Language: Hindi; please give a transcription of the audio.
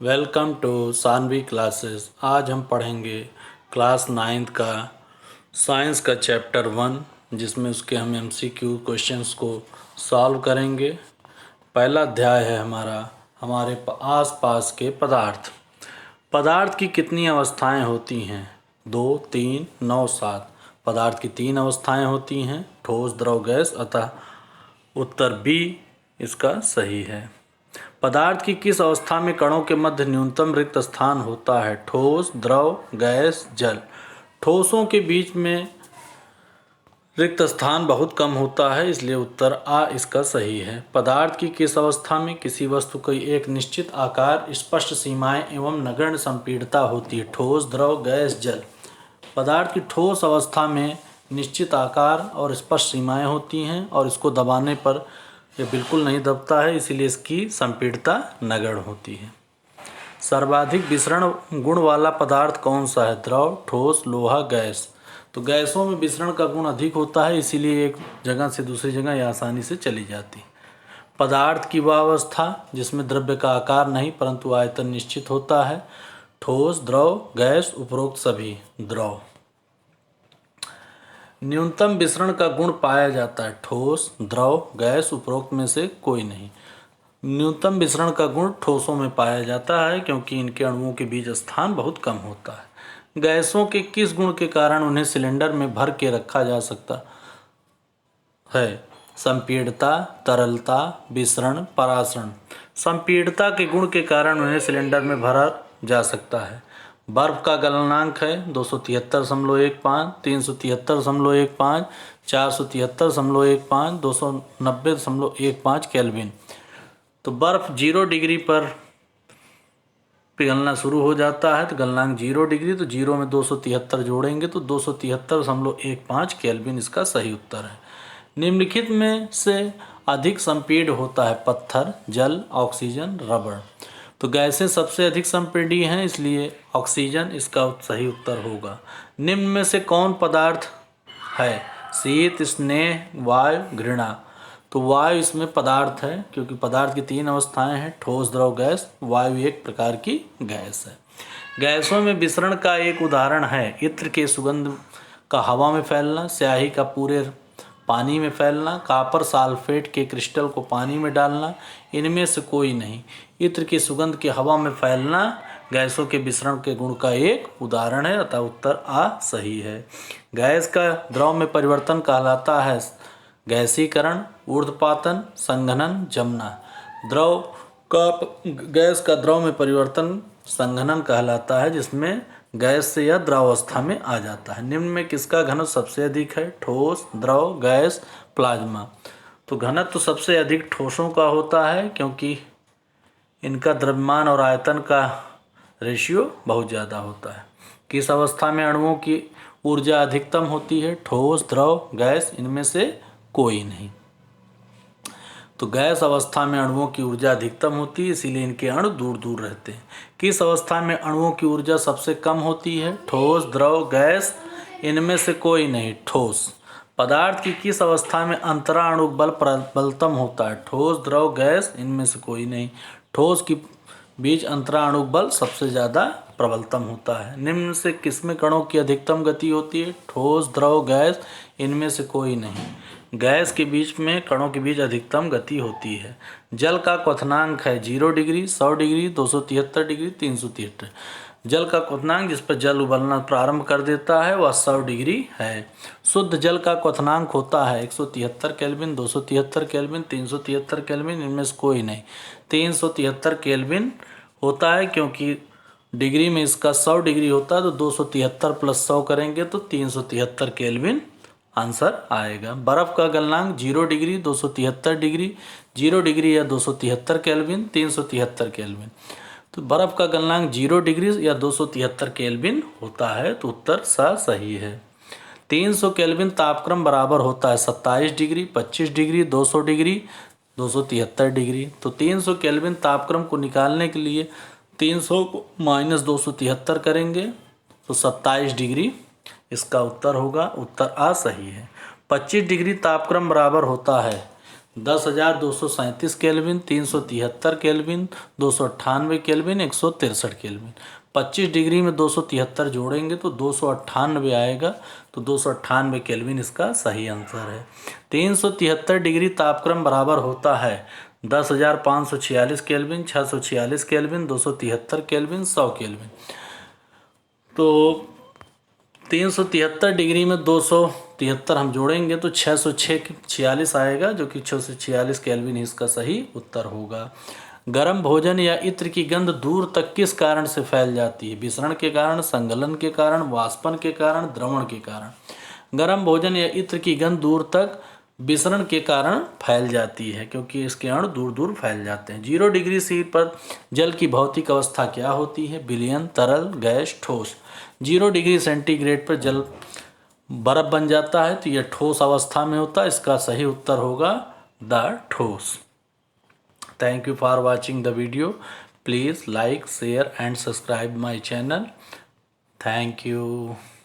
Welcome to Saanvi classes. आज हम पढ़ेंगे क्लास 9th का साइंस का चैप्टर 1, जिसमें उसके हम MCQ क्वेश्चंस को सॉल्व करेंगे। पहला अध्याय है हमारे आस पास के पदार्थ। पदार्थ की कितनी अवस्थाएं होती हैं? 2, 3, 9, 7। पदार्थ की 3 अवस्थाएं होती हैं, ठोस, द्रव, गैस। अतः उत्तर बी इसका सही है। पदार्थ की किस अवस्था में कणों के मध्य न्यूनतम रिक्त स्थान होता है? ठोस, द्रव, गैस, जल। ठोसों के बीच में रिक्त स्थान बहुत कम होता है, इसलिए उत्तर आ इसका सही है। पदार्थ की किस अवस्था में किसी वस्तु की एक निश्चित आकार, स्पष्ट सीमाएं एवं नगण्य संपीड़ता होती है? ठोस, द्रव, गैस, जल। पदार्थ की ठोस अवस्था में निश्चित आकार और स्पष्ट सीमाएं होती हैं और इसको दबाने पर यह बिल्कुल नहीं दबता है, इसीलिए इसकी संपीड़ता नगण्य होती है। सर्वाधिक विसरण गुण वाला पदार्थ कौन सा है? द्रव, ठोस, लोहा, गैस। तो गैसों में विसरण का गुण अधिक होता है, इसीलिए एक जगह से दूसरी जगह यह आसानी से चली जाती है। पदार्थ की वह अवस्था जिसमें द्रव्य का आकार नहीं परंतु आयतन निश्चित होता है? ठोस, द्रव, गैस, उपरोक्त सभी। द्रव। न्यूनतम विसरण का गुण पाया जाता है? ठोस, द्रव, गैस, उपरोक्त में से कोई नहीं। न्यूनतम विसरण का गुण ठोसों में पाया जाता है, क्योंकि इनके अणुओं के बीच स्थान बहुत कम होता है। गैसों के किस गुण के कारण उन्हें सिलेंडर में भर के रखा जा सकता है? संपीड़ता, तरलता, विसरण, परासरण। संपीड़ता के गुण के कारण उन्हें सिलेंडर में भरा जा सकता है। बर्फ का गलनांक है 273.15, 373.15, 473.15, 290.15 केल्विन। तो बर्फ़ 0 डिग्री पर पिघलना शुरू हो जाता है, तो गलनांक 0 डिग्री, तो 0 में 273 जोड़ेंगे तो 273.15 केल्विन इसका सही उत्तर है। निम्नलिखित में से अधिक संपीड्य होता है? पत्थर, जल, ऑक्सीजन, रबड़। तो गैसें सबसे अधिक संपीड्य हैं, इसलिए ऑक्सीजन इसका सही उत्तर होगा। निम्न में से कौन पदार्थ है? शीत, स्नेह, वायु, घृणा। तो वायु इसमें पदार्थ है, क्योंकि पदार्थ की 3 अवस्थाएं हैं, ठोस, द्रव, गैस। वायु एक प्रकार की गैस है। गैसों में विसरण का एक उदाहरण है इत्र के सुगंध का हवा में फैलना, स्याही का पूरे पानी में फैलना, कॉपर सल्फेट के क्रिस्टल को पानी में डालना। इनमें से कोई नहीं। इत्र की सुगंध के हवा में फैलना गैसों के विसरण के गुण का एक उदाहरण है, अतः उत्तर आ सही है। गैस का द्रव में परिवर्तन कहलाता है गैसीकरण, ऊर्ध्वपातन, संघनन, जमना। गैस का द्रव में परिवर्तन संघनन कहलाता है, जिसमें गैस से यह द्रवावस्था में आ जाता है। निम्न में किसका घनत्व सबसे अधिक है? ठोस, द्रव, गैस, प्लाज्मा। तो घनत्व तो सबसे अधिक ठोसों का होता है, क्योंकि इनका द्रव्यमान और आयतन का रेशियो बहुत ज़्यादा होता है। किस अवस्था में अणुओं की ऊर्जा अधिकतम होती है? ठोस, द्रव, गैस, इनमें से कोई नहीं। तो गैस अवस्था में अणुओं की ऊर्जा अधिकतम होती है, इसीलिए इनके अणु दूर दूर रहते हैं। किस अवस्था में अणुओं की ऊर्जा सबसे कम होती है? ठोस, द्रव, गैस, इनमें से कोई नहीं। ठोस। पदार्थ की किस अवस्था में अंतराणुक बल प्रबलतम होता है? ठोस, द्रव, गैस, इनमें से कोई नहीं। ठोस की बीच अंतराणुक बल सबसे ज़्यादा प्रबलतम होता है। निम्न से किसमें कणों की अधिकतम गति होती है? ठोस, द्रव, गैस, इनमें से कोई नहीं। गैस के बीच में कणों के बीच अधिकतम गति होती है। जल का क्वथनांक है 0 डिग्री, 100 डिग्री, 273 डिग्री, 373। जल का क्वथनांक जिस पर जल उबलना प्रारंभ कर देता है वह 100 डिग्री है। शुद्ध जल का क्वथनांक होता है 173 केल्विन, 273 केल्विन, 373 केल्विन, इनमें से कोई नहीं। 373 केल्विन होता है, क्योंकि डिग्री में इसका 100 डिग्री होता है, तो 273 + 100 करेंगे तो 373 केल्विन आंसर आएगा। बर्फ़ का गलनांक 0 डिग्री, 273 डिग्री, 0 डिग्री या 273 केल्विन, 373 केल्विन। तो बर्फ़ का गलनांक 0 डिग्री या 273 केल्विन होता है, तो उत्तर सा सही है। 300 केल्विन तापक्रम बराबर होता है 27 डिग्री, 25 डिग्री, 200 डिग्री, 273 डिग्री। तो 300 केल्विन तापक्रम को निकालने के लिए 300 को -273 करेंगे तो 27 डिग्री इसका उत्तर होगा। उत्तर आ सही है। 25 डिग्री तापक्रम बराबर होता है 10,237 kelvin, 373 kelvin, 298 kelvin, 163 kelvin. 25 degree में 273 जोड़ेंगे तो 298 आएगा, तो 298 केल्विन इसका सही आंसर है। 373 डिग्री तापक्रम बराबर होता है 10,546 केल्विन, 646 केल्विन, 273 केल्विन, 100 केल्विन। तो 373 डिग्री में 273 हम जोड़ेंगे तो 646 आएगा, जो कि 646 केल्विन इसका सही उत्तर होगा। गर्म भोजन या इत्र की गंध दूर तक किस कारण से फैल जाती है? विसरण के कारण, संगलन के कारण, वाष्पन के कारण, द्रवण के कारण। गर्म भोजन या इत्र की गंध दूर तक विसरण के कारण फैल जाती है, क्योंकि इसके अणु दूर दूर फैल जाते हैं। 0 डिग्री सी पर जल की भौतिक अवस्था क्या होती है? विलयन, तरल, गैस, ठोस। 0 डिग्री सेंटीग्रेड पर जल बर्फ बन जाता है, तो यह ठोस अवस्था में होता है। इसका सही उत्तर होगा द ठोस। Thank you for watching the video. Please like, share and subscribe my channel. Thank you.